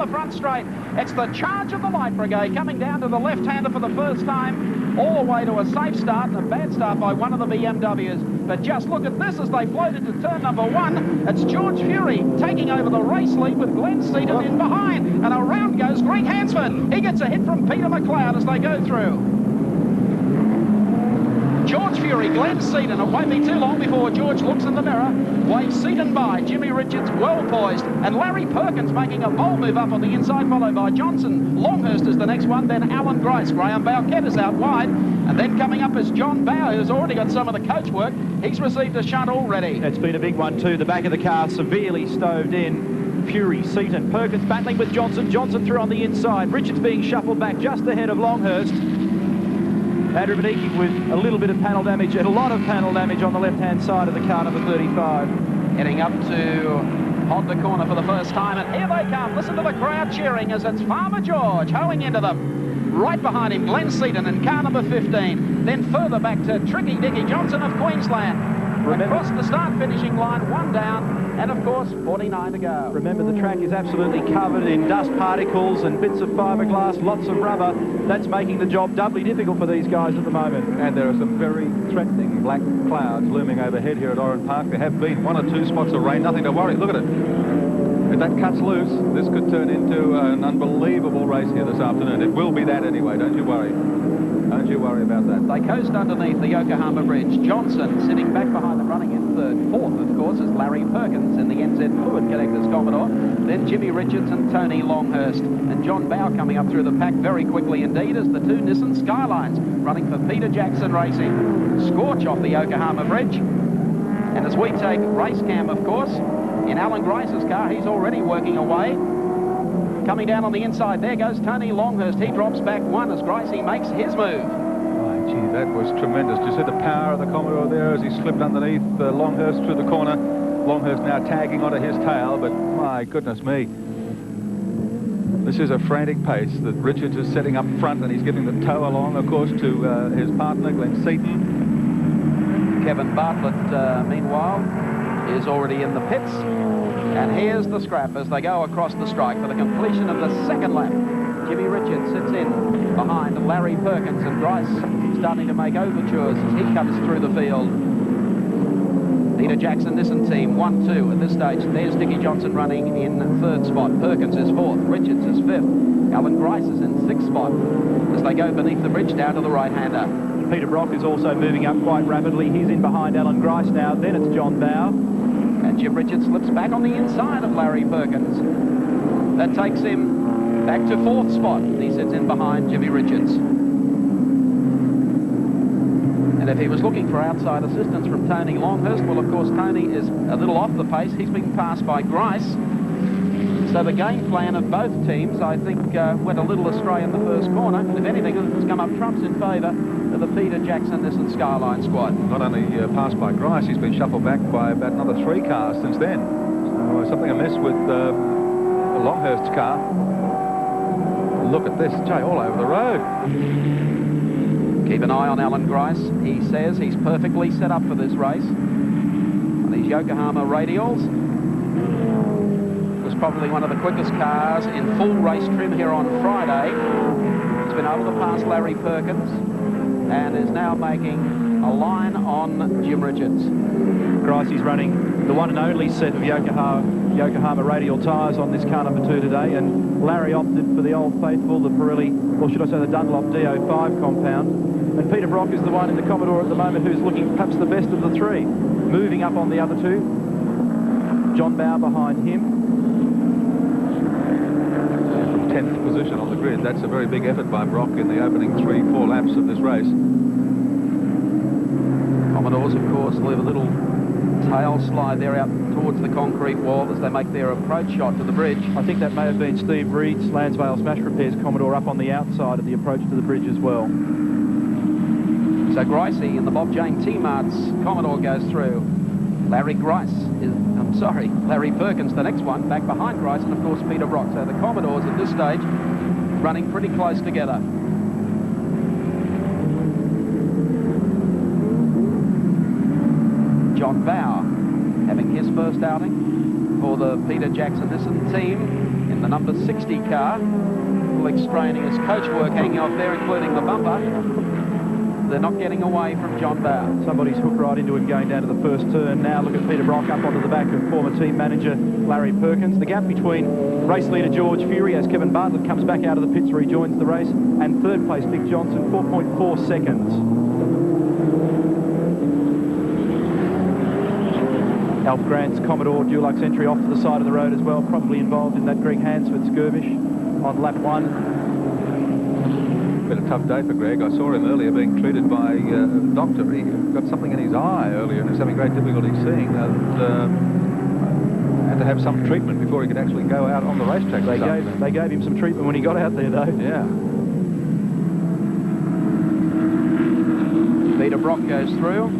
the front straight. It's the charge of the Light Brigade coming down to the left-hander for the first time, all the way to a safe start and a bad start by one of the BMWs. But just look at this as they float into turn number 1. It's George Fury taking over the race lead with Glenn Seton in behind. And around goes Greg Hansford. He gets a hit from Peter McLeod as they go through. George Fury, Glenn Seton. It won't be too long before George looks in the mirror, waves Seton by. Jimmy Richards well poised, and Larry Perkins making a bold move up on the inside, followed by Johnson. Longhurst is the next one, then Allan Grice. Graham Bowkett is out wide, and then coming up is John BOWE, who's already got some of the coach work. He's received a shunt already. It's been a big one too. The back of the car severely stoved in. Fury, Seton, Perkins battling with Johnson. Johnson through on the inside. Richards being shuffled back just ahead of Longhurst. Andrew Badiki with a little bit of panel damage and a lot of panel damage on the left-hand side of the car, number 35. Heading up to Honda corner for the first time, and here they come. Listen to the crowd cheering as it's Farmer George hoeing into them. Right behind him, Glenn Seton in car number 15. Then further back to Tricky Dicky Johnson of Queensland. Across the start-finishing line, 1 down, and of course, 49 to go. Remember, the track is absolutely covered in dust particles and bits of fiberglass, lots of rubber. That's making the job doubly difficult for these guys at the moment. And there are some very threatening black clouds looming overhead here at Oran Park. There have been 1 or 2 spots of rain, nothing to worry. Look at it. If that cuts loose, this could turn into an unbelievable race here this afternoon. It will be that anyway, don't you worry. Don't you worry about that. They coast underneath the Yokohama Bridge. Johnson sitting back behind them, running in third. Fourth, of course, is Larry Perkins in the NZ Fluid Collectors Commodore. Then Jimmy Richards and Tony Longhurst. And John BOWE coming up through the pack very quickly indeed as the 2 Nissan Skylines running for Peter Jackson Racing. Scorch off the Yokohama Bridge. And as we take race cam, of course, in Allan Grice's car, he's already working away. Coming down on the inside, there goes Tony Longhurst. He drops back 1 as Grice makes his move. Oh, gee, that was tremendous. Did you see the power of the Commodore there as he slipped underneath Longhurst through the corner? Longhurst now tagging onto his tail, but my goodness me. This is a frantic pace that Richards is setting up front, and he's giving the tow along, of course, to his partner, Glenn Seton. Kevin Bartlett, meanwhile, is already in the pits. And here's the scrap as they go across the strike for the completion of the second lap. Jimmy Richards sits in behind Larry Perkins, and Grice starting to make overtures as he comes through the field. Peter Jackson Nissan team 1-2 at this stage. There's Dickie Johnson running in third spot. Perkins is fourth. Richards is fifth. Allan Grice is in sixth spot as they go beneath the bridge down to the right-hander. Peter Brock is also moving up quite rapidly. He's in behind Allan Grice now. Then it's John BOWE. And Jim Richards slips back on the inside of Larry Perkins. That takes him back to fourth spot. He sits in behind Jimmy Richards. And if he was looking for outside assistance from Tony Longhurst, well, of course, Tony is a little off the pace. He's been passed by Grice. So the game plan of both teams, I think, went a little astray in the first corner. If anything, it's come up trumps in favour of the Peter Jackson Nissan Skyline squad. Not only passed by Grice, he's been shuffled back by about another 3 cars since then. So something amiss with Longhurst's car. Look at this, Jay, all over the road. Keep an eye on Allan Grice. He says he's perfectly set up for this race. On these Yokohama radials. Was probably one of the quickest cars in full race trim here on Friday. He's been able to pass Larry Perkins and is now making a line on Jim Richards. Grice is running the one and only set of Yokohama radial tyres on this car number 2 today, and Larry opted for the old faithful, the Pirelli, or should I say the Dunlop DO5 compound. And Peter Brock is the one in the Commodore at the moment who's looking perhaps the best of the 3. Moving up on the other 2. John BOWE behind him. 10th position on the grid. That's a very big effort by Brock in the opening 3-4 laps of this race. Commodores, of course, leave a little tail slide there out towards the concrete wall as they make their approach shot to the bridge. I think that may have been Steve Reed's Lansvale Smash Repairs Commodore up on the outside of the approach to the bridge as well. So Grice in the Bob Jane T-Mart's Commodore goes through. Larry Perkins, the next one, back behind Grice, and of course Peter Brock. So the Commodores at this stage running pretty close together. John BOWE having his first outing for the Peter Jackson Nissan team in the number 60 car. Full extraneous coach work hanging off there, including the bumper. They're not getting away from John Bowe. Somebody's hooked right into him going down to the first turn. Now look at Peter Brock up onto the back of former team manager Larry Perkins. The gap between race leader George Fury as Kevin Bartlett comes back out of the pits, rejoins the race, and third place Dick Johnson, 4.4 seconds. Alf Grant's Commodore Dulux entry off to the side of the road as well, probably involved in that Greg Hansford skirmish on lap 1. Been a tough day for Greg. I saw him earlier being treated by a doctor. He got something in his eye earlier and was having great difficulty seeing, and had to have some treatment before he could actually go out on the racetrack. They gave him some treatment when he got out there, though. Yeah. Peter Brock goes through.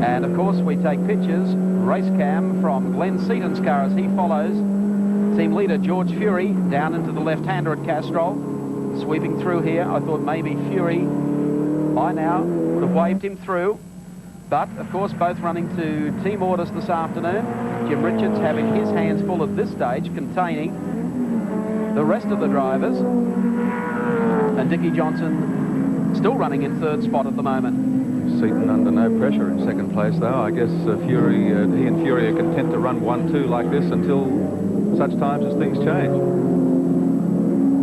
And of course we take pictures, race cam from Glenn Seton's car as he follows team leader George Fury down into the left-hander at Castrol. Sweeping through here, I thought maybe Fury by now would have waved him through. But of course both running to team orders this afternoon. Jim Richards having his hands full at this stage, containing the rest of the drivers. And Dickie Johnson still running in third spot at the moment. Seton under no pressure in second place, though. I guess he and Fury are content to run 1-2 like this until such times as things change.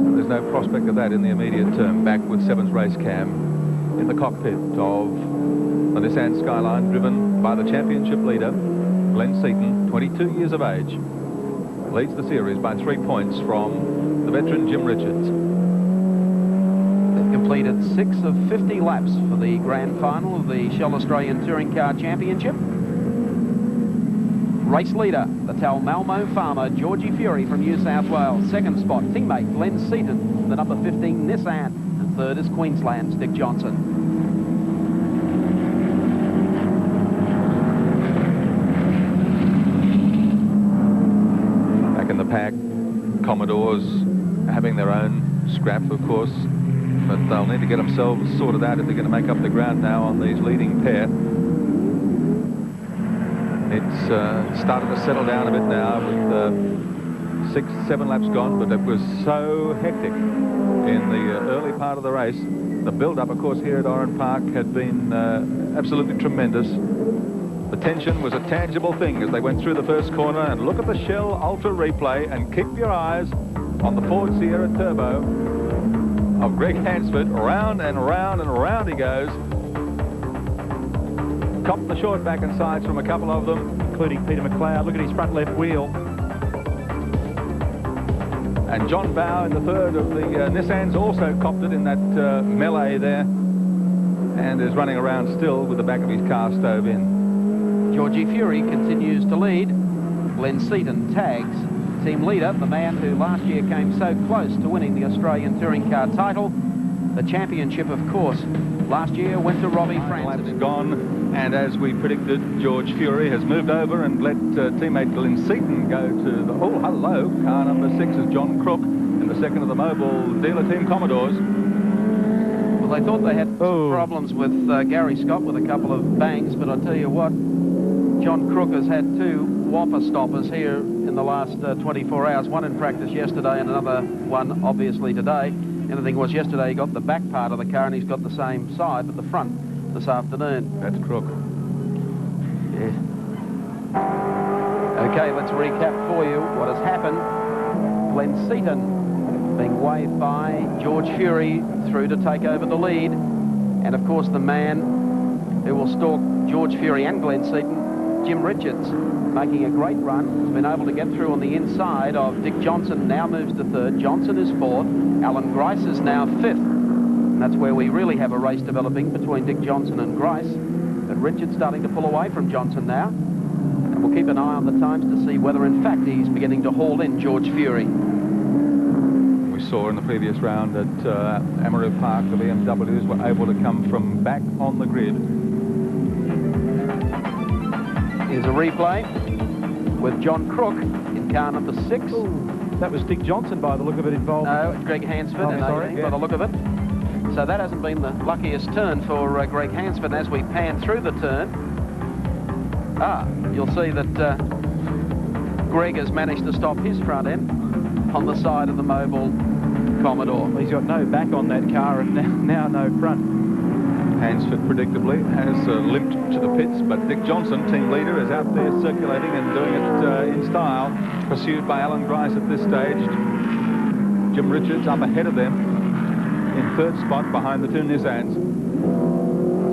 And there's no prospect of that in the immediate term. Back with Seven's race cam in the cockpit of the Nissan Skyline, driven by the championship leader, Glenn Seton, 22 years of age. Leads the series by 3 points from the veteran Jim Richards. Completed 6 of 50 laps for the grand final of the Shell Australian Touring Car Championship. Race leader, the Tal Malmo farmer, Georgie Fury from New South Wales. Second spot, teammate Glenn Seton, the number 15 Nissan. And third is Queensland's Dick Johnson. Back in the pack, Commodores having their own scrap, of course. But they'll need to get themselves sorted out if they're going to make up the ground now on these leading pair. It's started to settle down a bit now with 6-7 laps gone, but it was so hectic in the early part of the race. The build-up, of course, here at Oran Park had been absolutely tremendous. The tension was a tangible thing as they went through the first corner. And look at the Shell Ultra replay and keep your eyes on the Ford Sierra Turbo of Greg Hansford. Around and around and around he goes. Copped the short back and sides from a couple of them, including Peter McLeod. Look at his front left wheel. And John Bowe in the third of the Nissans also copped it in that melee there, and is running around still with the back of his car stove in. Georgie Fury continues to lead. Glenn Seton tags team leader, the man who last year came so close to winning the Australian Touring Car title. The championship, of course, last year went to Robbie Francis. Laps gone, and as we predicted, George Fury has moved over and let teammate Glenn Seton go to the, oh, hello, car number 6 is John Crook in the second of the mobile dealer team Commodores. Well, they thought they had some problems with Gary Scott with a couple of bangs, but I'll tell you what, John Crook has had 2 whopper stoppers here in the last 24 hours, one in practice yesterday and another one obviously today. The other thing was yesterday he got the back part of the car and he's got the same side but the front this afternoon. That's Crook. Yeah. Okay, let's recap for you what has happened. Glenn Seton being waved by George Fury through to take over the lead, and of course the man who will stalk George Fury and Glenn Seton, Jim Richards, making a great run. Has been able to get through on the inside of Dick Johnson, now moves to third. Johnson is fourth. Allan Grice is now fifth. And that's where we really have a race developing between Dick Johnson and Grice. But Richards starting to pull away from Johnson now. And we'll keep an eye on the times to see whether in fact he's beginning to haul in George Fury. We saw in the previous round at Amaru Park the BMWs were able to come from back on the grid. Here's a replay with John Crook in car number 6. Ooh, that was Dick Johnson by the look of it involved. No, it's Greg Hansford by the look of it. So that hasn't been the luckiest turn for Greg Hansford. And as we pan through the turn, you'll see that Greg has managed to stop his front end on the side of the mobile Commodore. He's got no back on that car and now no front. Hansford predictably has limped to the pits, but Dick Johnson, team leader, is out there circulating and doing it in style, pursued by Allan Grice at this stage. Jim Richards up ahead of them in third spot behind the two Nissans.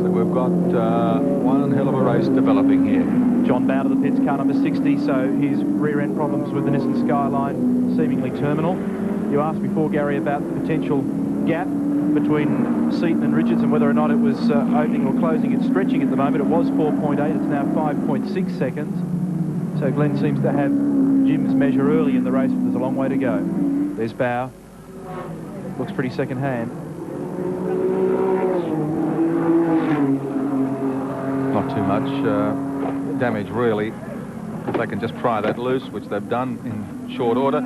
So we've got one hell of a race developing here. John BOWE to the pits, car number 60, so his rear end problems with the Nissan SKYLINE seemingly terminal. You asked before, Gary, about the potential gap between Seton and Richards and whether or not it was opening or closing. It's stretching at the moment. It was 4.8, it's now 5.6 seconds. So Glenn seems to have Jim's measure early in the race, but there's a long way to go. There's BOWE. Looks pretty second hand. Not too much damage, really. If they can just pry that loose, which they've done in short order,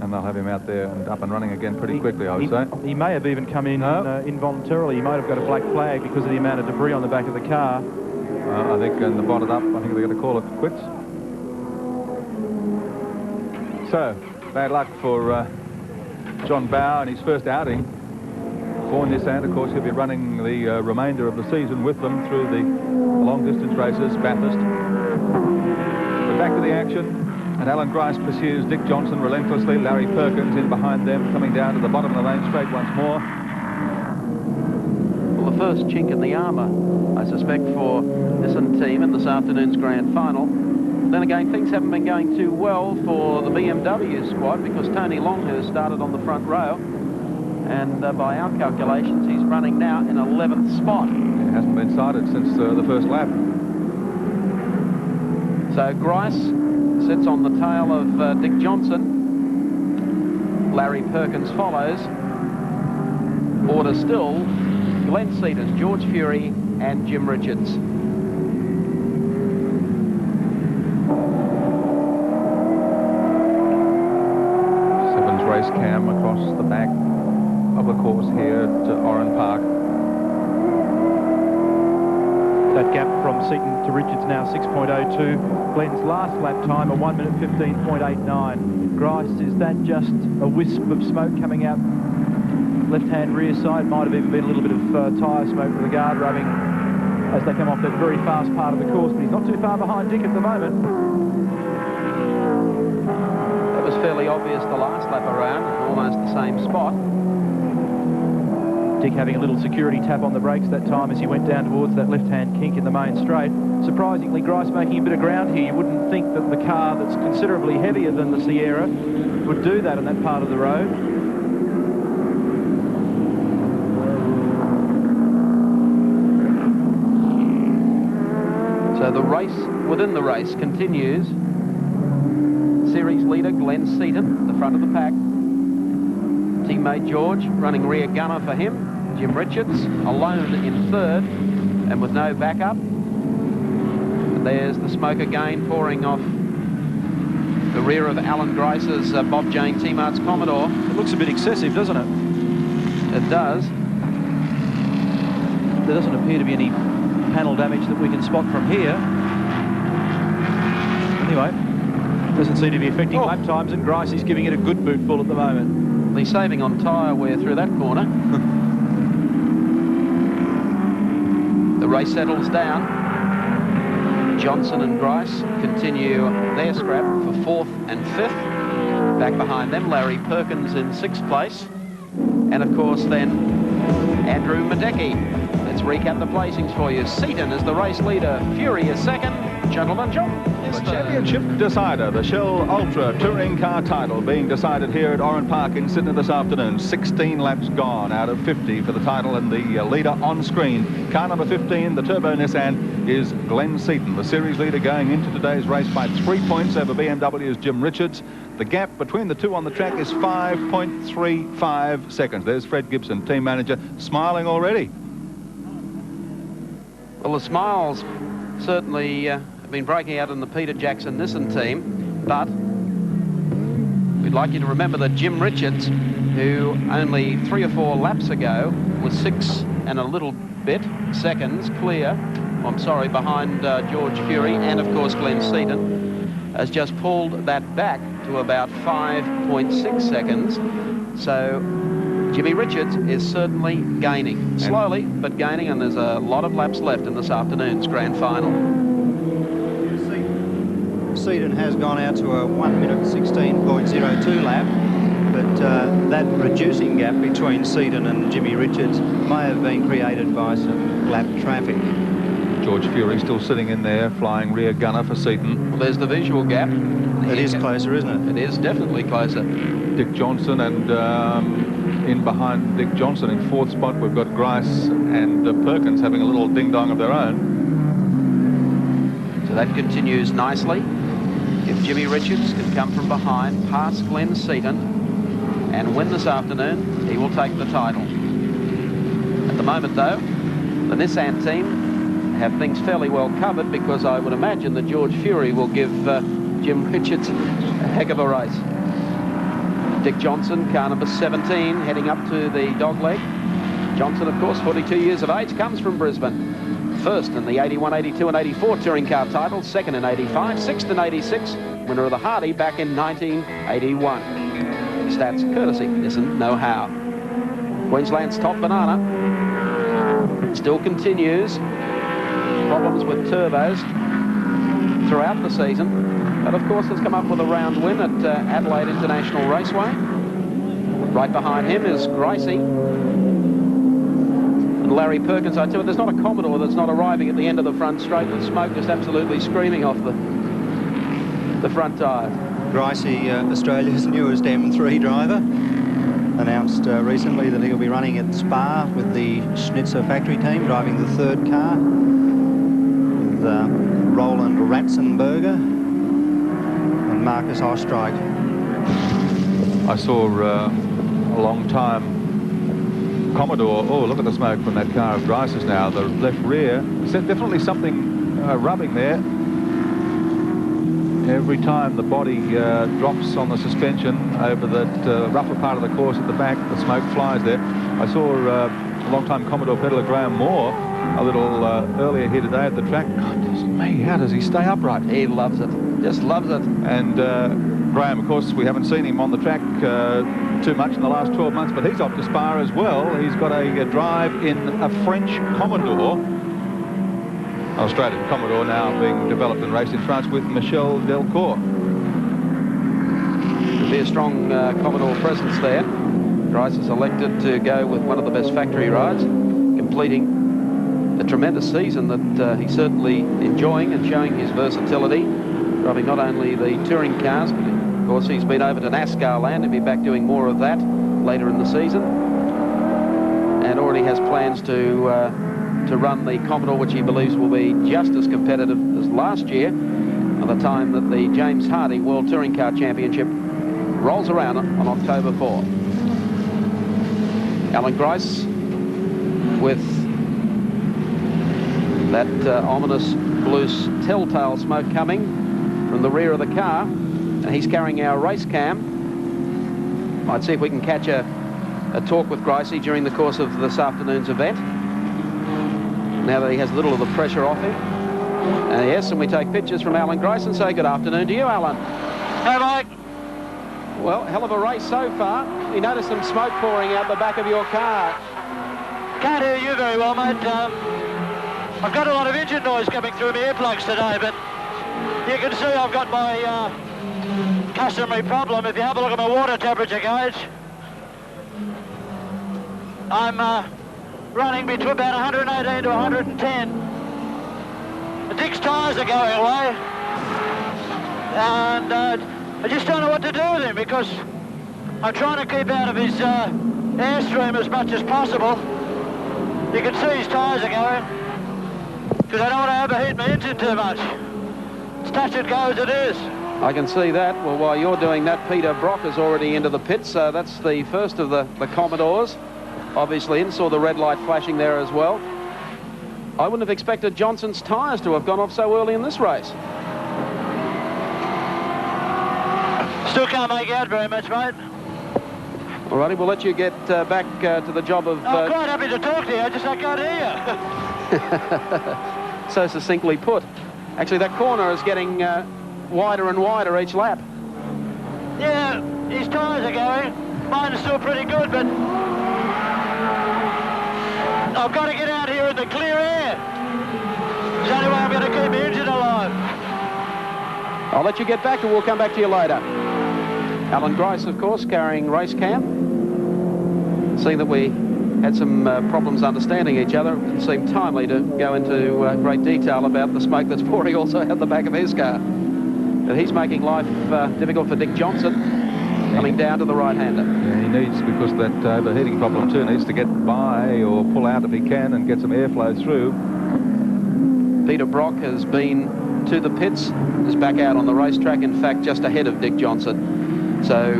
and they'll have him out there and up and running again pretty quickly, I would say. He may have even come in involuntarily. He might have got a black flag because of the amount of debris on the back of the car. I think in the bottom up, I think they're going to call it quits. So, bad luck for John BOWE in his first outing for Nissan. Of course, he'll be running the remainder of the season with them through the long-distance races, Bathurst. But back to the action. And Allan Grice pursues Dick Johnson relentlessly. Larry Perkins in behind them, coming down to the bottom of the lane straight once more. Well, the first chink in the armour, I suspect, for Nissan team in this afternoon's grand final. Then again, things haven't been going too well for the BMW squad because Tony Longhurst started on the front row. And by our calculations, he's running now in 11th spot. It hasn't been sighted since the first lap. So Grice sits on the tail of Dick Johnson. Larry Perkins follows. Order still, Glenn Seton, George Fury and Jim Richards. Seven's race cam across the back of the course here at Oran Park. That gap from Seton to Richards now 6.02. Glenn's last lap time, a 1 minute 15.89. Grice, is that just a wisp of smoke coming out left-hand rear side? Might have even been a little bit of tyre smoke with the guard rubbing as they come off that very fast part of the course, but he's not too far behind Dick at the moment. That was fairly obvious the last lap around, almost the same spot. Dick having a little security tap on the brakes that time as he went down towards that left-hand kink in the main straight. Surprisingly, Grice making a bit of ground here. You wouldn't think that the car that's considerably heavier than the Sierra would do that on that part of the road. So the race within the race continues. Series leader Glenn Seton, the front of the pack. Teammate George running rear gunner for him. Jim Richards alone in third and with no backup. And there's the smoke again pouring off the rear of Allan Grice's Bob Jane T-Mart's Commodore. It looks a bit excessive, doesn't it? It does. There doesn't appear to be any panel damage that we can spot from here. Anyway, doesn't seem to be affecting lap times, and Grice is giving it a good bootful at the moment. He's saving on tyre wear through that corner. The race settles down. Johnson and Grice continue their scrap for 4th and 5th. Back behind them, Larry Perkins in 6th place. And of course then, Andrew Madecki. Let's recap the placings for you. Seton is the race leader. Fury is second. Gentleman John is The third. championship decider, the Shell Ultra Touring Car title, being decided here at Oran Park in Sydney this afternoon. 16 laps gone out of 50 for the title, and the leader on screen, car number 15, the Turbo Nissan, is Glenn Seton. The series leader going into today's race by 3 points over BMW's Jim Richards. The gap between the two on the track is 5.35 seconds. There's Fred Gibson, team manager, smiling already. Well, the smiles certainly have been breaking out in the Peter Jackson Nissan team, but we'd like you to remember that Jim Richards, who only 3 or 4 laps ago was 6 and a little bit seconds clear, behind George Fury and of course Glenn Seton. has just pulled that back to about 5.6 seconds. So Jimmy Richards is certainly gaining. Slowly, but gaining, and there's a lot of laps left in this afternoon's grand final. Seton has gone out to a 1 minute 16.02 lap, but that reducing gap between Seton and Jimmy Richards may have been created by some lap traffic. George Fury still sitting in there, flying rear gunner for Seton. Well, there's the visual gap. It is closer, isn't it? It is definitely closer. Dick Johnson, and in behind Dick Johnson in fourth spot, we've got Grice and Perkins having a little ding-dong of their own. So that continues nicely. If Jimmy Richards can come from behind, past Glenn Seton, and win this afternoon, he will take the title. At the moment, though, the Nissan team have things fairly well covered, because I would imagine that George Fury will give Jim Richards a heck of a race. Dick Johnson, car number 17, heading up to the dogleg. Johnson, of course, 42 years of age, comes from Brisbane. First in the 81, 82 and 84 touring car titles, second in 85, sixth in 86, winner of the Hardy back in 1981. Stats courtesy Nissan know-how. Queensland's top banana still continues. Problems with turbos throughout the season, but of course has come up with a round win at Adelaide International Raceway. Right behind him is Grice and Larry Perkins. I tell you, there's not a Commodore that's not arriving at the end of the front straight, with smoke just absolutely screaming off the front tyres. Grice, Australia's newest M3 driver, announced recently that he'll be running at Spa with the Schnitzer factory team, driving the third car with Roland Ratzenberger and Marcus Ostreich. I saw a long-time Commodore. Oh, look at the smoke from that car of Grice's now. The left rear. There's definitely something rubbing there. Every time the body drops on the suspension over that rougher part of the course at the back, the smoke flies there. I saw a long-time Commodore peddler Graham Moore a little earlier here today at the track. Goodness me, how does he stay upright? He loves it, just loves it. And Graham, of course, we haven't seen him on the track too much in the last 12 months, but he's off to Spa as well. He's got a drive in a French Commodore. Australian Commodore now being developed and raced in France with Michel Delcourt. There'll be a strong Commodore presence there. Grice has elected to go with one of the best factory rides, completing a tremendous season that he's certainly enjoying and showing his versatility, driving not only the touring cars, but of course he's been over to NASCAR land. He'll be back doing more of that later in the season, and already has plans to run the Commodore, which he believes will be just as competitive as last year, at the time that the James Hardy World Touring Car Championship rolls around on October 4. Allan Grice with that ominous blue telltale smoke coming from the rear of the car, and he's carrying our race cam. Might see if we can catch a talk with Grice during the course of this afternoon's event, now that he has a little of the pressure off him. Yes, and we take pictures from Allan Grice and say good afternoon to you, Allan. Hey, Mike. Well, hell of a race so far. You noticed some smoke pouring out the back of your car. Can't hear you very well, mate. I've got a lot of engine noise coming through my earplugs today, but you can see I've got my customary problem. If you have a look at my water temperature gauge, I'm running between about 118 to 110. Dick's tyres are going away, and I just don't know what to do with him, because I'm trying to keep out of his airstream as much as possible. You can see his tyres are going, because I don't want to overheat my engine too much. It's touch and go as it is. I can see that. Well, while you're doing that, Peter Brock is already into the pits, so that's the first of the Commodores. Obviously in, saw the red light flashing there as well. I wouldn't have expected Johnson's tyres to have gone off so early in this race. Still can't make out very much, mate. Alrighty, we'll let you get back to the job of... I'm quite happy to talk to you, I can't hear you. So succinctly put. Actually, that corner is getting wider and wider each lap. Yeah, his tyres are going. Mine are still pretty good, but I've got to get out here in the clear air. It's the only way I'm going to keep my engine alive. I'll let you get back and we'll come back to you later. Allan Grice, of course, carrying race cam. Seeing that we had some problems understanding each other, it seemed timely to go into great detail about the smoke that's pouring also out the back of his car. But he's making life difficult for Dick Johnson, coming down to the right-hander. Yeah, he needs, because of that overheating problem too, needs to get by or pull out if he can and get some airflow through. Peter Brock has been to the pits, is back out on the racetrack, in fact just ahead of Dick Johnson. So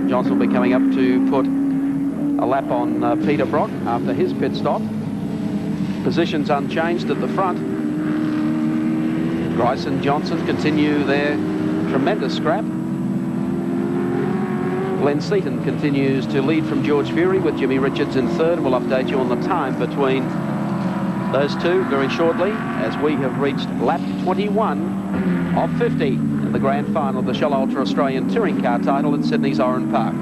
Johnson will be coming up to put a lap on Peter Brock after his pit stop. Positions unchanged at the front. Grice and Johnson continue their tremendous scrap. Glenn Seton continues to lead from George Fury with Jimmy Richards in third. We'll update you on the time between those two very shortly as we have reached lap 21 of 50 in the grand final of the Shell Ultra Australian Touring Car title at Sydney's Oran Park.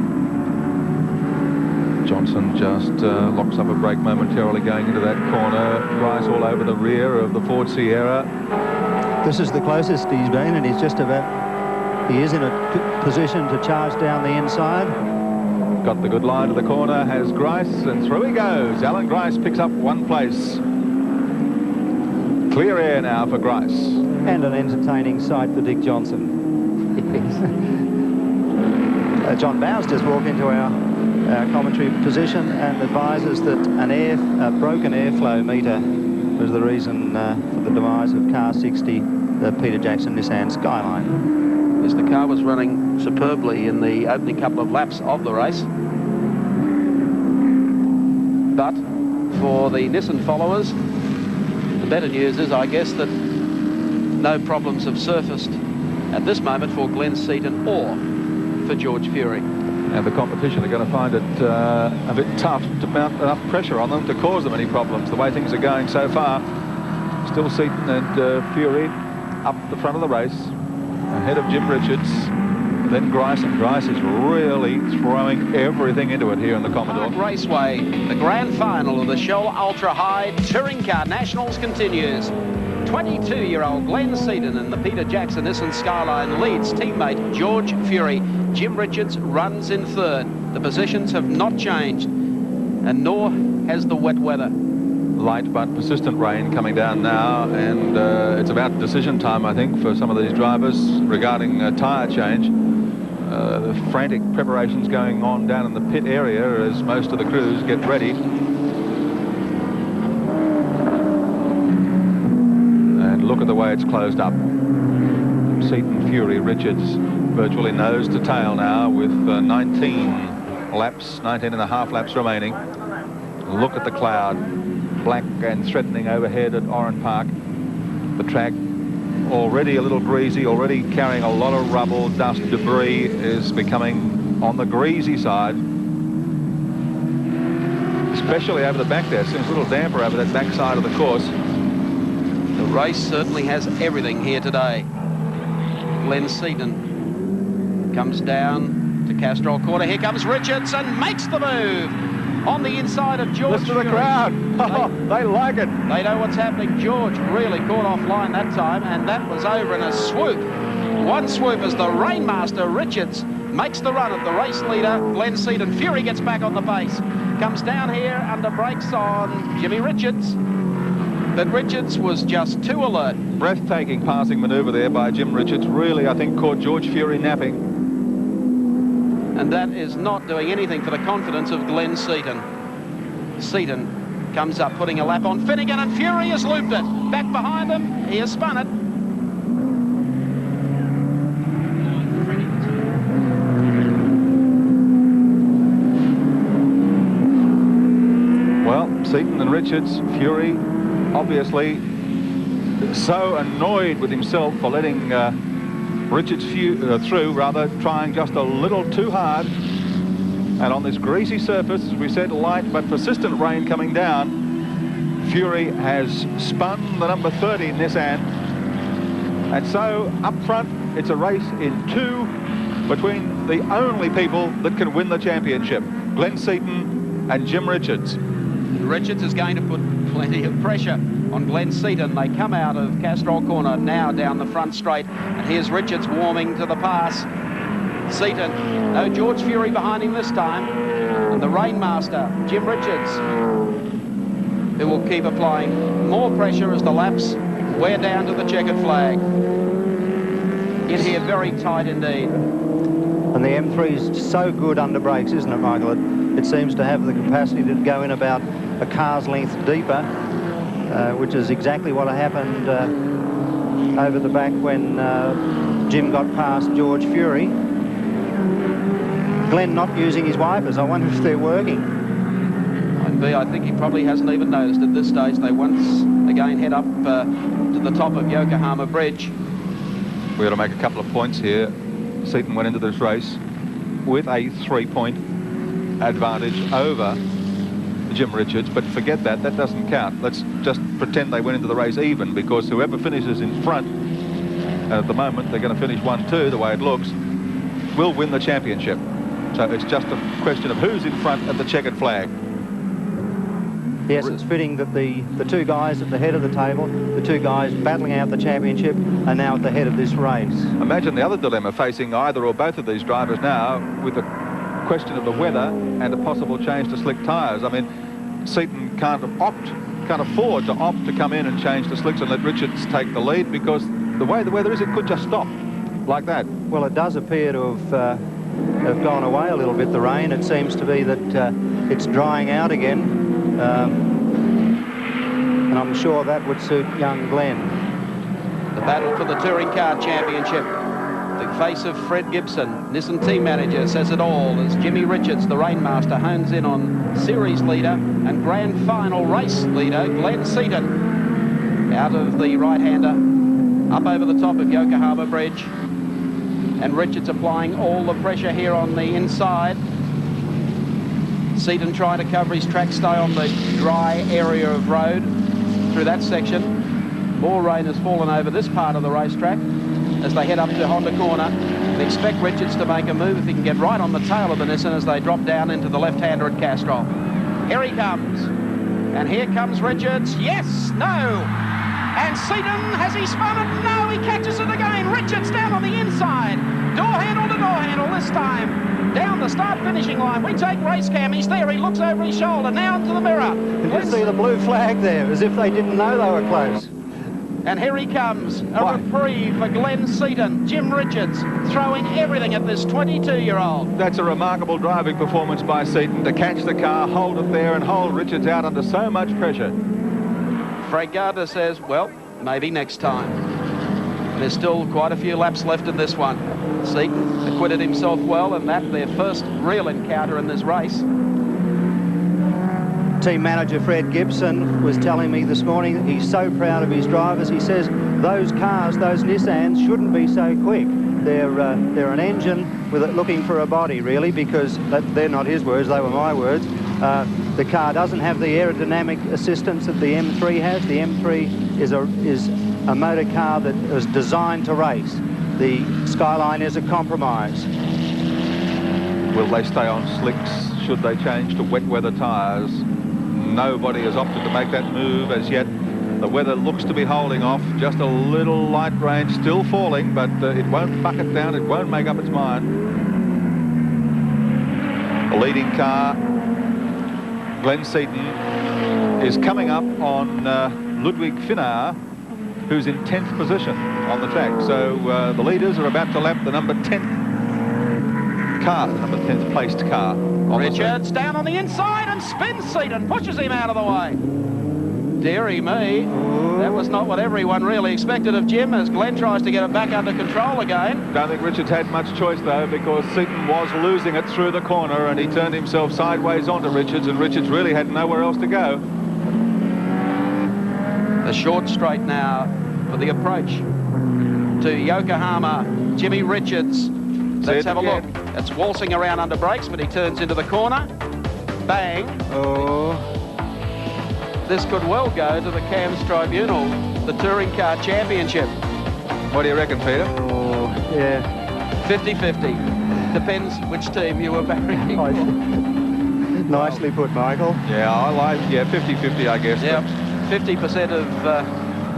Johnson just locks up a brake momentarily going into that corner. Grice all over the rear of the Ford Sierra. This is the closest he's been, and he's just about... He is in a position to charge down the inside. Got the good line to the corner, has Grice, and through he goes. Allan Grice picks up one place. Clear air now for Grice. And an entertaining sight for Dick Johnson. John Bowes just walked into our commentary position and advises that a broken airflow meter was the reason for the demise of car 60, the Peter Jackson Nissan Skyline. Yes, the car was running superbly in the opening couple of laps of the race. But for the Nissan followers, the better news is, I guess, that no problems have surfaced at this moment for Glenn Seton or for George Fury. And the competition are going to find it a bit tough to mount enough pressure on them to cause them any problems. The way things are going so far, still Seton and Fury up the front of the race, ahead of Jim Richards, then Grice, and Grice is really throwing everything into it here in the Commodore. Park Raceway, the grand final of the Shell Ultra High Touring Car Nationals continues. 22-year-old Glenn Seton in the Peter Jackson Nissan Skyline leads teammate George Fury. Jim Richards runs in third. The positions have not changed, and nor has the wet weather. Light but persistent rain coming down now, and it's about decision time, I think, for some of these drivers regarding tyre change. The frantic preparations going on down in the pit area as most of the crews get ready. And look at the way it's closed up. Seton, Fury, Richards virtually nose to tail now with 19 and a half laps remaining. Look at the cloud, black and threatening overhead at Oran Park. The track already a little greasy, already carrying a lot of rubble, dust, debris, is becoming on the greasy side. Especially over the back there. Seems a little damper over that back side of the course. The race certainly has everything here today. Glenn Seton comes down to Castrol Quarter. Here comes Richards and makes the move on the inside of George. Listen to the crowd. They like it. They know what's happening. George really caught offline that time, and that was over in a swoop. One swoop as the Rainmaster Richards makes the run at the race leader, Glenn Seton. Fury gets back on the base. Comes down here under brakes on Jimmy Richards. But Richards was just too alert. Breathtaking passing manoeuvre there by Jim Richards. Really, I think, caught George Fury napping. And that is not doing anything for the confidence of Glenn Seton. Seton comes up, putting a lap on Finnegan, and Fury has looped it. Back behind him, he has spun it. Well, Seton and Richards, Fury, obviously so annoyed with himself for letting Richards through, rather trying just a little too hard. And on this greasy surface, as we said, light but persistent rain coming down, Fury has spun the number 30 Nissan. And so up front, It's a race in two between the only people that can win the championship, Glenn Seton and Jim Richards. Richards is going to put plenty of pressure on Glenn Seton. They come out of Castrol Corner now down the front straight, and here's Richards warming to the pass. Seton, no George Fury behind him this time, and the Rainmaster, Jim Richards, who will keep applying more pressure as the laps wear down to the checkered flag. In here, very tight indeed. And the M3 is so good under brakes, isn't it, Michael? It seems to have the capacity to go in about a car's length deeper, which is exactly what happened over the back when Jim got past George Fury. Glenn not using his wipers. I wonder if they're working. I think he probably hasn't even noticed at this stage. They once again head up to the top of Yokohama Bridge. We've got to make a couple of points here. Seton went into this race with a 3-point advantage over Jim Richards, but forget that, that doesn't count. Let's just pretend they went into the race even, because whoever finishes in front, and at the moment they're going to finish 1-2 the way it looks, will win the championship. So it's just a question of who's in front at the checkered flag. Yes, it's fitting that the two guys at the head of the table, the two guys battling out the championship, are now at the head of this race. Imagine the other dilemma facing either or both of these drivers now, with the question of the weather and a possible change to slick tyres. I mean, Seton can't afford to opt to come in and change to slicks and let Richards take the lead, because the way the weather is, it could just stop like that. Well, it does appear to have gone away a little bit, the rain. It seems to be that it's drying out again. And I'm sure that would suit young Glenn. The battle for the Touring Car Championship. The face of Fred GIBSON, Nissan team manager, says it all as Jimmy Richards, the Rainmaster, hones in on series leader and grand final race leader Glenn Seton. Out of the right-hander, up over the top of Yokohama Bridge. And Richards applying all the pressure here on the inside. Seton trying to cover his track, stay on the dry area of road through that section. More rain has fallen over this part of the racetrack as they head up to Honda Corner. They expect Richards to make a move if he can get right on the tail of the Nissan as they drop down into the left-hander at Castrol. Here he comes. And here comes Richards. Yes, no. And Seton, has he spun it? No, he catches it again. Richards down on the inside. Door handle to door handle this time. Down the start-finishing line. We take race cam. He's there. He looks over his shoulder. Now into the mirror. Did you see the blue flag there, as if they didn't know they were close? And here he comes. A reprieve for Glenn Seton. Jim Richards throwing everything at this 22-year-old. That's a remarkable driving performance by Seton to catch the car, hold it there, and hold Richards out under so much pressure. Frank Gardner says, well, maybe next time. There's still quite a few laps left in this one. Seton acquitted himself well, and that their first real encounter in this race. Team manager Fred GIBSON was telling me this morning that he's so proud of his drivers. He says those cars, those Nissans, shouldn't be so quick. They're an engine with it looking for a body, really, because they're not his words, they were my words. The car doesn't have the aerodynamic assistance that the M3 has. The M3 is a motor car that is designed to race. The SKYLINE is a compromise. Will they stay on slicks? Should they change to wet weather tyres? Nobody has opted to make that move as yet. The weather looks to be holding off. Just a little light rain still falling, but it won't bucket down. It won't make up its mind. The leading car, Glenn Seton, is coming up on Ludwig Finauer, who's in 10th position on the track. So the leaders are about to lap the number 10th car, the number 10th placed car. Richards down on the inside and spins Seton, pushes him out of the way. Deary me, that was not what everyone really expected of Jim as Glenn tries to get it back under control again. Don't think Richards had much choice though, because Seton was losing it through the corner and he turned himself sideways onto Richards, and Richards really had nowhere else to go. The short straight now for the approach to Yokohama. Jimmy Richards. Let's have a look. It's waltzing around under brakes, but he turns into the corner. Bang. Oh. This could well go to the CAMS Tribunal, the Touring Car Championship. What do you reckon, Peter? Oh. Yeah. 50-50. Depends which team you were backing for. Nicely put, Michael. Yeah, I like, 50-50, I guess. Yeah, 50%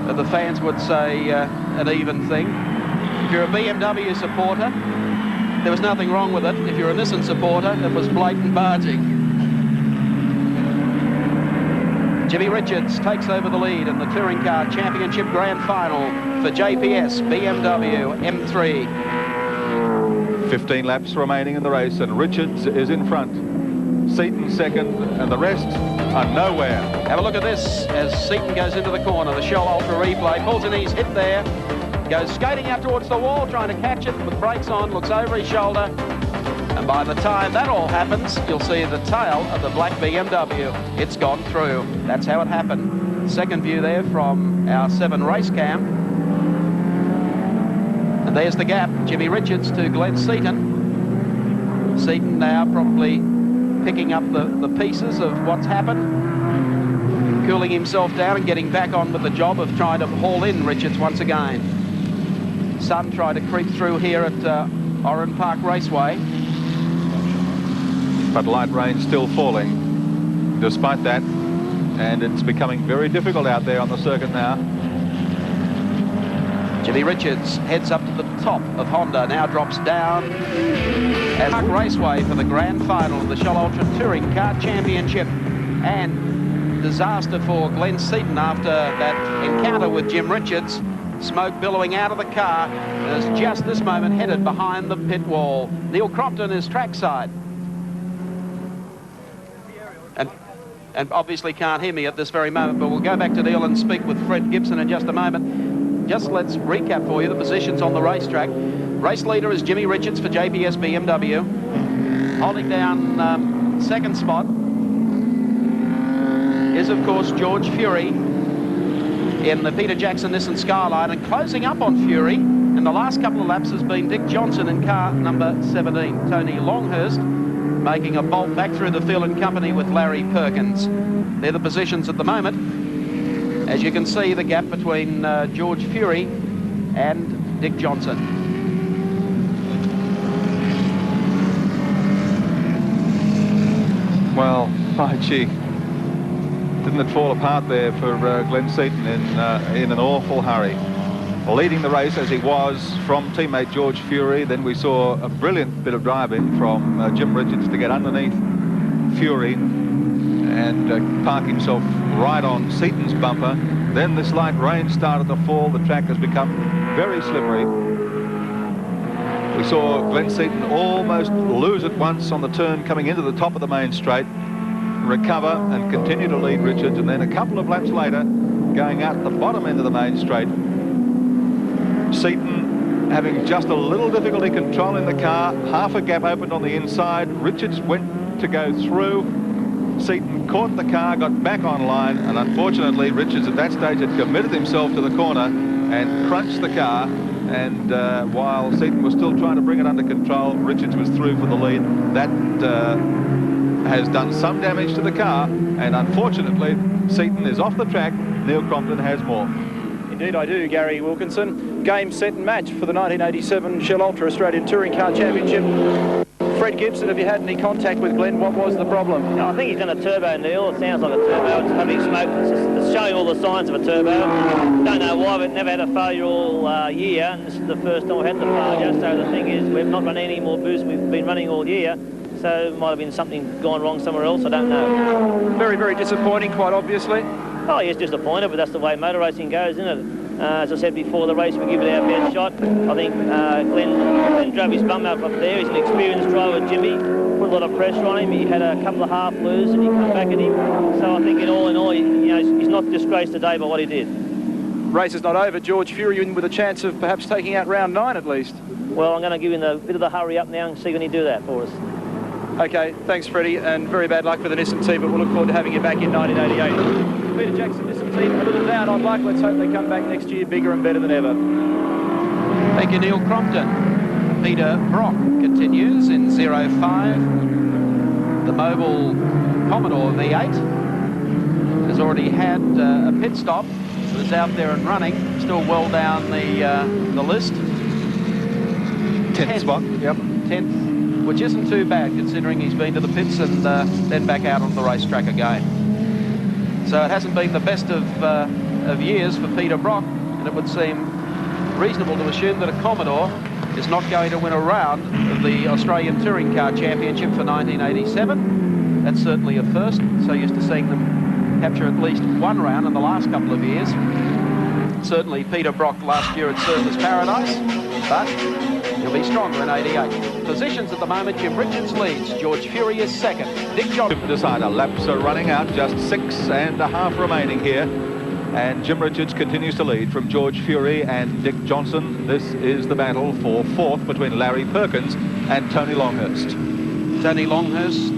of the fans would say an even thing. If you're a BMW supporter, there was nothing wrong with it. If you're a Nissan supporter, it was blatant barging. Jimmy Richards takes over the lead in the Touring Car Championship Grand Final for JPS BMW M3. 15 laps remaining in the race, and Richards is in front. Seton second, and the rest are nowhere. Have a look at this as Seton goes into the corner. The Shell Ultra replay. Pulls an ease hit there. Goes skating out towards the wall, trying to catch it with brakes on. Looks over his shoulder. And by the time that all happens, you'll see the tail of the black BMW. It's gone through. That's how it happened. Second view there from our 7 race cam. And there's the gap. Jimmy Richards to Glenn Seton. Seton now probably picking up the pieces of what's happened. Cooling himself down and getting back on with the job of trying to haul in Richards once again. Sun tried to creep through here at Oran Park Raceway. But light rain still falling despite that, and it's becoming very difficult out there on the circuit now. Jimmy Richards heads up to the top of Honda, now drops down at Park Raceway for the grand final of the Shell Ultra Touring Car Championship. And disaster for Glenn Seton after that encounter with Jim Richards. Smoke billowing out of the car, and is just this moment headed behind the pit wall. Neil Crompton is trackside. And obviously can't hear me at this very moment, but we'll go back to Neil and speak with Fred Gibson in just a moment. Just let's recap for you the positions on the racetrack. Race leader is Jimmy Richards for JPS BMW. Holding down second spot is, of course, George Fury in the Peter Jackson Nissan Skyline, and closing up on Fury in the last couple of laps has been Dick Johnson in car number 17. Tony Longhurst making a bolt back through the field in company with Larry Perkins. They're the positions at the moment. As you can see, the gap between George Fury and Dick Johnson. Well, my gee, didn't it fall apart there for Glenn Seton in an awful hurry. Leading the race as he was from teammate George Fury. Then we saw a brilliant bit of driving from Jim Richards to get underneath Fury and park himself right on Seton's bumper. Then this light rain started to fall. The track has become very slippery. We saw Glenn Seton almost lose it once on the turn coming into the top of the main straight, recover and continue to lead Richards, and then a couple of laps later going out the bottom end of the main straight, Seton having just a little difficulty controlling the car. Half a gap opened on the inside. Richards went to go through. Seton caught the car, got back online, and unfortunately Richards at that stage had committed himself to the corner and crunched the car. And while Seton was still trying to bring it under control, Richards was through for the lead. That has done some damage to the car, and unfortunately Seton is off the track. Neil Crompton has more. Indeed I do, Gary Wilkinson. Game, set and match for the 1987 Shell Ultra Australian Touring Car Championship. Fred Gibson, have you had any contact with Glenn? What was the problem? No, I think he's done a turbo, Neil. It sounds like a turbo. It's having smoke. It's showing all the signs of a turbo. Don't know why, but never had a failure all year. And this is the first time we've had the failure. So the thing is, we've not run any more boosts. We've been running all year. So it might have been something gone wrong somewhere else. I don't know. Very, very disappointing, quite obviously. Oh, yes, disappointed, but that's the way motor racing goes, isn't it? As I said before the race, we give it our best shot. I think Glenn drove his bum up there. He's an experienced driver, Jimmy. Put a lot of pressure on him. He had a couple of half blues and he come back at him. So I think in all, he's not disgraced today by what he did. Race is not over. George Fury in with a chance of perhaps taking out round 9 at least. Well, I'm going to give him a bit of the hurry up now and see when he do that for us. Okay, thanks Freddie, and very bad luck for the Nissan team, but we'll look forward to having you back in 1988. Peter Jackson Nissan team, a little down on luck. Let's hope they come back next year bigger and better than ever. Thank you, Neil Crompton. Peter Brock continues in 05. The mobile Commodore V8 has already had a pit stop. It was out there and running, still well down the list. 10th spot. Yep. 10th, which isn't too bad considering he's been to the pits and then back out on the racetrack again. So it hasn't been the best of years for Peter Brock, and it would seem reasonable to assume that a Commodore is not going to win a round of the Australian Touring Car Championship for 1987. That's certainly a first. So used to seeing them capture at least one round in the last couple of years. Certainly Peter Brock last year at Surfers Paradise, but he'll be stronger in 88. Positions at the moment, Jim Richards leads, George Fury is second, Dick Johnson. Decider, laps are running out, just 6.5 remaining here. And Jim Richards continues to lead from George Fury and Dick Johnson. This is the battle for fourth between Larry Perkins and Tony Longhurst. Tony Longhurst,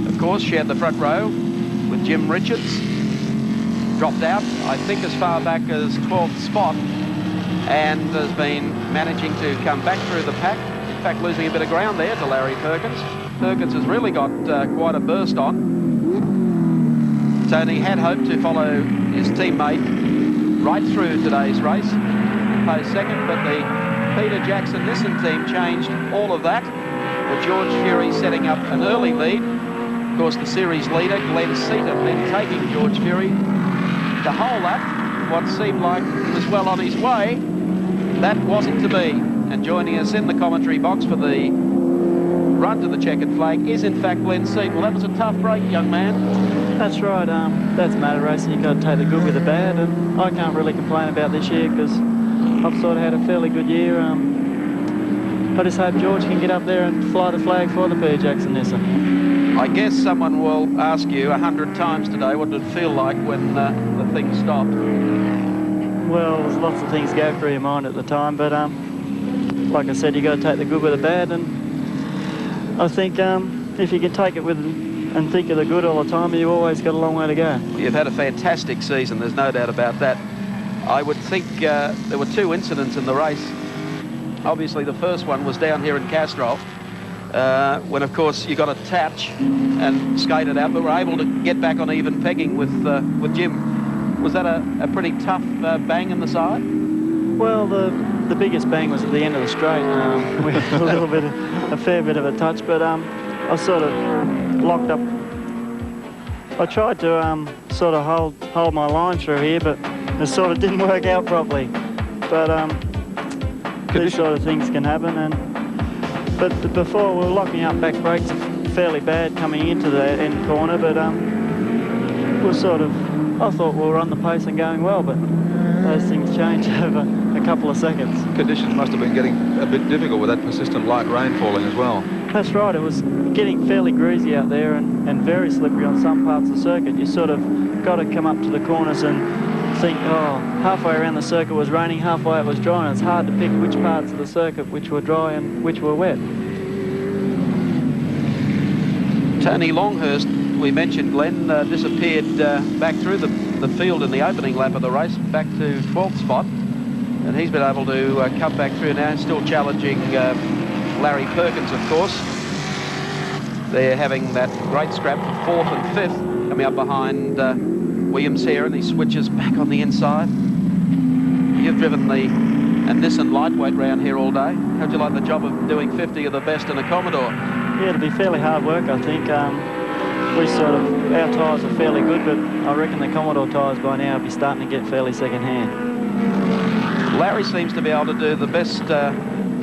of course, shared the front row with Jim Richards. Dropped out, I think, as far back as 12th spot, and has been managing to come back through the pack. In fact, losing a bit of ground there to Larry Perkins. Perkins has really got quite a burst on. Tony had hoped to follow his teammate right through today's race, post second, but the Peter Jackson NISSAN team changed all of that, with George Fury setting up an early lead. Of course, the series leader, Glenn Seton, then taking George Fury to hold up what seemed like was well on his way. That wasn't to be. And joining us in the commentary box for the run to the checkered flag is in fact Glenn Seton. Well, that was a tough break, young man. That's right. That's motor racing. You've got to take the good with the bad, and I can't really complain about this year because I've sort of had a fairly good year. I just hope George can get up there and fly the flag for the Peter Jackson NISSAN. I guess someone will ask you 100 times today what did it feel like when the thing stopped. Well, there's lots of things go through your mind at the time, but like I said, you got to take the good with the bad, and I think if you can take it with and think of the good all the time, you've always got a long way to go. You've had a fantastic season, there's no doubt about that. I would think there were two incidents in the race. Obviously, the first one was down here in Castrol, when, of course, you got a touch and skated out, but were able to get back on even pegging with Jim. Was that a pretty tough bang in the side? Well, the biggest bang was at the end of the straight. We had a fair bit of a touch, but I sort of locked up. I tried to sort of hold my line through here, but it sort of didn't work out properly. But these sort of things can happen. But before, we were locking up back brakes fairly bad coming into the end corner, but I thought we were on the pace and going well, but those things change over a couple of seconds. Conditions must have been getting a bit difficult with that persistent light rain falling as well. That's right, it was getting fairly greasy out there and very slippery on some parts of the circuit. You sort of got to come up to the corners and think, oh, halfway around the circuit was raining, halfway it was dry, and it's hard to pick which parts of the circuit which were dry and which were wet. Tony Longhurst, we mentioned, Glenn, disappeared back through the field in the opening lap of the race, back to 12th spot, and he's been able to come back through now, still challenging Larry Perkins, of course. They're having that great scrap for 4th and 5th, coming up behind Williams here, and he switches back on the inside. You've driven the NISSAN lightweight round here all day. How'd you like the job of doing 50 of the best in a Commodore? Yeah, it'll be fairly hard work, I think. Our tyres are fairly good, but I reckon the Commodore tyres by now will be starting to get fairly second-hand. Larry seems to be able to do the best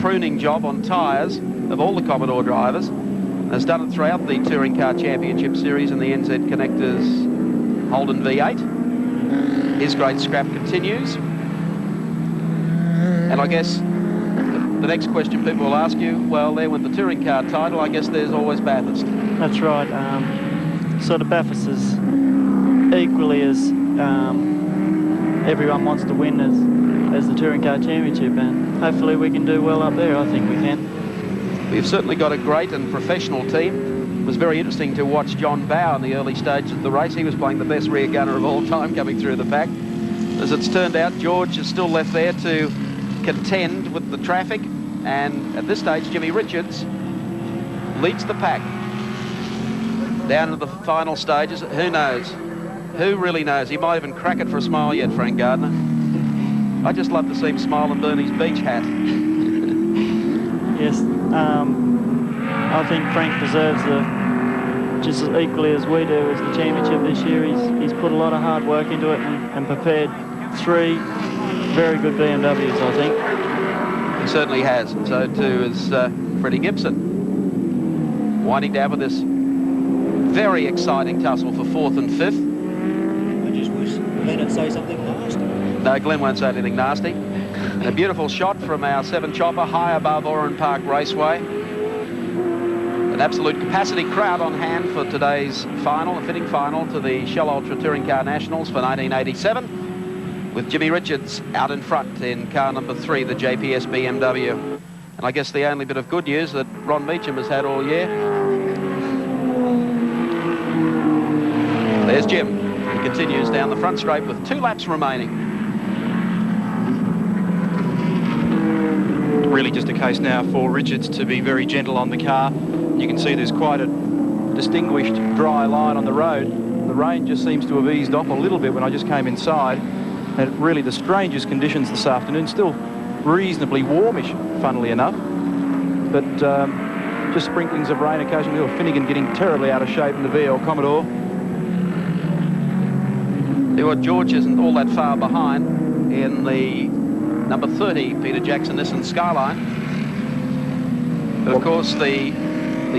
pruning job on tyres of all the Commodore drivers. Has done it throughout the Touring Car Championship Series and the NZ Connectors Holden V8. His great scrap continues. And I guess the next question people will ask you, well, there with the touring car title, I guess there's always Bathurst. That's right. Sort of Bathurst is equally as everyone wants to win as the Touring Car Championship, and hopefully we can do well up there. I think we can. We've certainly got a great and professional team. It was very interesting to watch John BOWE in the early stages of the race. He was playing the best rear gunner of all time coming through the pack. As it's turned out, George is still left there to contend with the traffic, and at this stage Jimmy Richards leads the pack down to the final stages. Who knows? Who really knows? He might even crack it for a smile yet, Frank Gardner. I just love to see him smile and burn his beach hat. Yes. I think Frank deserves just as equally as we do as the championship this year. He's put a lot of hard work into it and prepared 3 very good BMWs, I think. He certainly has, and so too is Freddie Gibson. Winding down with this very exciting tussle for 4th and 5th. I just wish Glenn would say something nasty. No, Glenn won't say anything nasty. A beautiful shot from our 7 chopper high above Oran Park Raceway. An absolute capacity crowd on hand for today's final, a fitting final to the Shell Ultra Touring Car Nationals for 1987, with Jimmy Richards out in front in car number 3, the JPS BMW. And I guess the only bit of good news that Ron Meacham has had all year. There's Jim. He continues down the front straight with 2 laps remaining. Really just a case now for Richards to be very gentle on the car. You can see there's quite a distinguished dry line on the road. The rain just seems to have eased off a little bit when I just came inside. And really the strangest conditions this afternoon, still reasonably warmish, funnily enough. But just sprinklings of rain occasionally, or Finnegan getting terribly out of shape in the VL Commodore. George isn't all that far behind in the number 30 Peter Jackson NISSAN SKYLINE. But of course the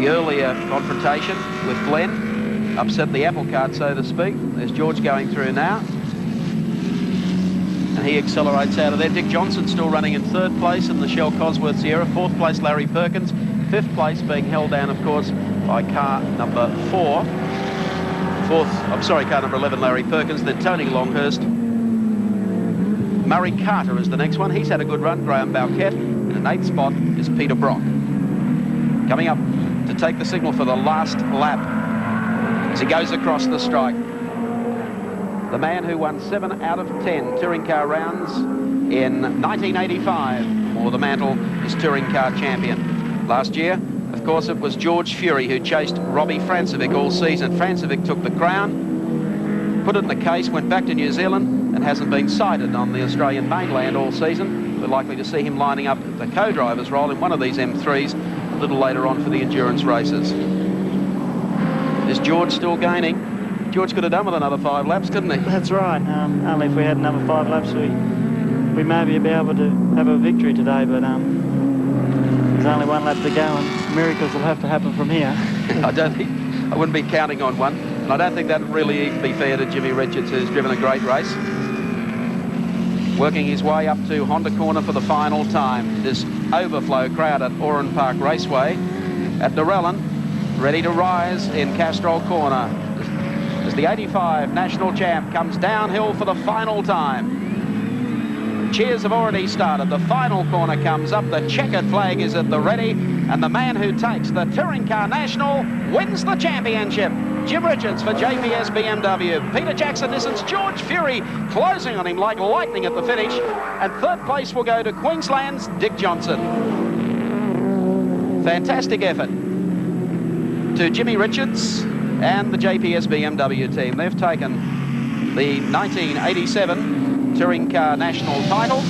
earlier confrontation with Glenn upset the apple cart, so to speak. There's George going through now. And he accelerates out of there. Dick Johnson still running in 3rd place in the Shell Cosworth Sierra. 4th place Larry Perkins. 5th place being held down, of course, by car number 4. Car number 11, Larry Perkins, then Tony Longhurst. Murray Carter is the next one. He's had a good run. Graham Bowkett. And in 8th spot is Peter Brock. Coming up to take the signal for the last lap as he goes across the strike. The man who won 7 out of 10 touring car rounds in 1985 wore the mantle as touring car champion. Last year, of course, it was George Fury who chased Robbie Francevic all season. Francevic took the crown, put it in a case, went back to New Zealand and hasn't been sighted on the Australian mainland all season. We're likely to see him lining up the co-driver's role in one of these M3s a little later on for the endurance races. Is George still gaining? George could have done with another 5 laps, couldn't he? That's right. Only if we had another 5 laps, we maybe be able to have a victory today, but there's only 1 lap to go and miracles will have to happen from here. I wouldn't be counting on one. And I don't think that would really even be fair to Jimmy Richards, who's driven a great race. Working his way up to Honda Corner for the final time. This overflow crowd at Oran Park Raceway at Narellan, ready to rise in Castrol Corner as the 85 national champ comes downhill for the final time. Cheers have already started. The final corner comes up. The checkered flag is at the ready. And the man who takes the Touring Car National wins the championship. Jim Richards for JPS BMW. Peter Jackson Nissan's George Fury closing on him like lightning at the finish. And 3rd place will go to Queensland's Dick Johnson. Fantastic effort to Jimmy Richards and the JPS BMW team. They've taken the 1987 Touring Car National title.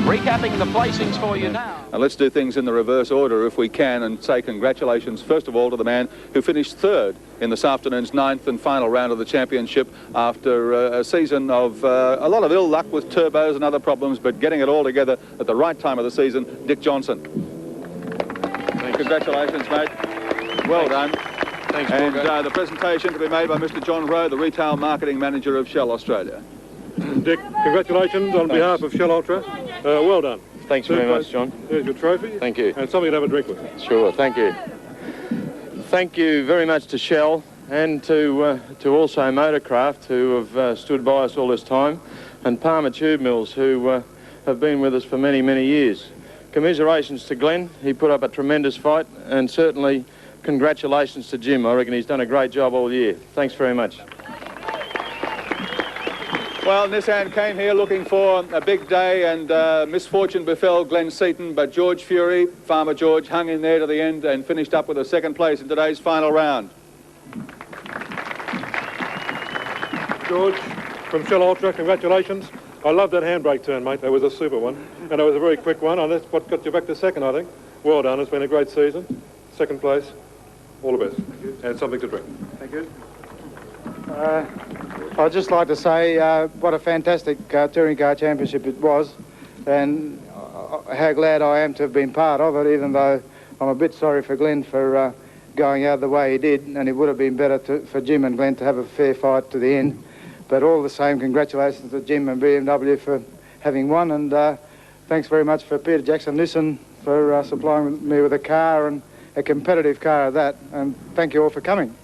Recapping the placings for you now. And let's do things in the reverse order if we can and say congratulations first of all to the man who finished 3rd in this afternoon's 9th and final round of the championship after a season of a lot of ill luck with turbos and other problems, but getting it all together at the right time of the season, Dick Johnson. Congratulations, mate. Well done. Thanks, and the presentation to be made by Mr. John Rowe, the Retail Marketing Manager of Shell Australia. Dick, congratulations on behalf of Shell Ultra. Well done. Thanks very much, John. Here's your trophy. Thank you. And something to have a drink with. Sure, thank you. Thank you very much to Shell and to also Motorcraft, who have stood by us all this time, and Palmer Tube Mills, who have been with us for many, many years. Commiserations to Glenn. He put up a tremendous fight, and certainly congratulations to Jim. I reckon he's done a great job all year. Thanks very much. Well, Nissan came here looking for a big day, and misfortune befell Glenn Seton, but George Fury, Farmer George, hung in there to the end and finished up with a 2nd place in today's final round. George, from Shell Ultra, congratulations. I love that handbrake turn, mate. That was a super one. And it was a very quick one, and that's what got you back to 2nd, I think. well done. It's been a great season. Second place. All the best. And something to drink. Thank you. I'd just like to say what a fantastic touring car championship it was, and how glad I am to have been part of it, even though I'm a bit sorry for Glenn for going out the way he did, and it would have been better for Jim and Glenn to have a fair fight to the end. But all the same, congratulations to Jim and BMW for having won, and thanks very much for Peter Jackson NISSAN for supplying me with a car, and a competitive car at that, and thank you all for coming.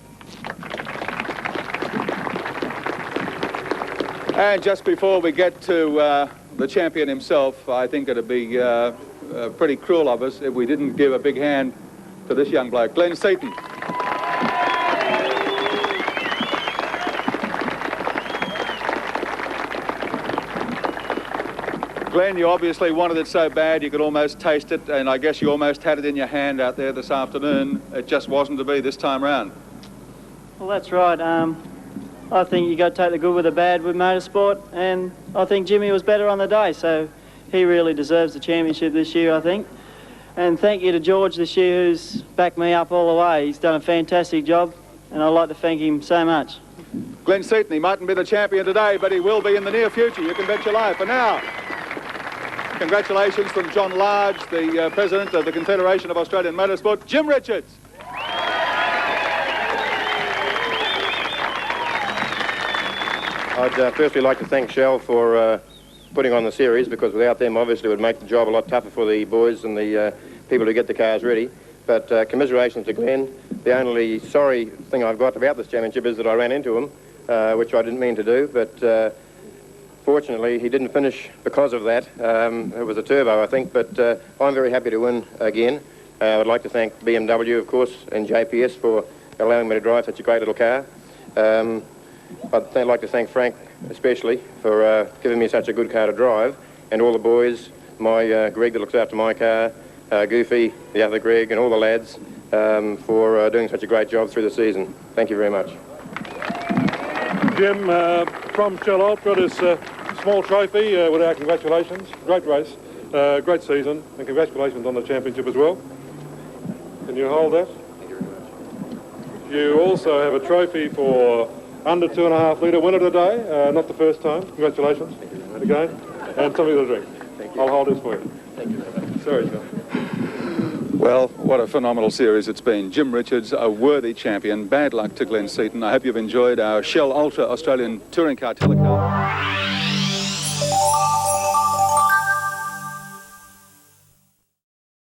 And just before we get to the champion himself, I think it'd be pretty cruel of us if we didn't give a big hand to this young bloke, Glenn Seton. Glenn, you obviously wanted it so bad you could almost taste it, and I guess you almost had it in your hand out there this afternoon. It just wasn't to be this time round. Well, that's right. I think you got to take the good with the bad with motorsport, and I think Jimmy was better on the day, so he really deserves the championship this year, I think. And thank you to George this year, who's backed me up all the way. He's done a fantastic job, and I'd like to thank him so much. Glenn Seton, he mightn't be the champion today, but he will be in the near future. You can bet your life. For now, congratulations from John Large, the President of the Confederation of Australian Motorsport, Jim Richards. I'd firstly like to thank Shell for putting on the series, because without them obviously it would make the job a lot tougher for the boys and the people who get the cars ready. But commiserations to Glenn. The only sorry thing I've got about this championship is that I ran into him, which I didn't mean to do, but fortunately he didn't finish because of that. It was a turbo, I think, but I'm very happy to win again. I'd like to thank BMW, of course, and JPS for allowing me to drive such a great little car. I'd like to thank Frank especially for giving me such a good car to drive, and all the boys, my Greg that looks after my car, Goofy, the other Greg, and all the lads for doing such a great job through the season. Thank you very much. Jim, from Shell Ultra, this small trophy with our congratulations. Great race, great season, and congratulations on the championship as well. Can you hold that? Thank you very much. You also have a trophy for under 2.5 litre winner today, not the first time. Congratulations again, and something to drink. Thank you. I'll hold this for you. Thank you very much. Sorry, John. Well, what a phenomenal series it's been. Jim Richards, a worthy champion. Bad luck to Glenn Seton. I hope you've enjoyed our Shell Ultra Australian Touring Car telecast.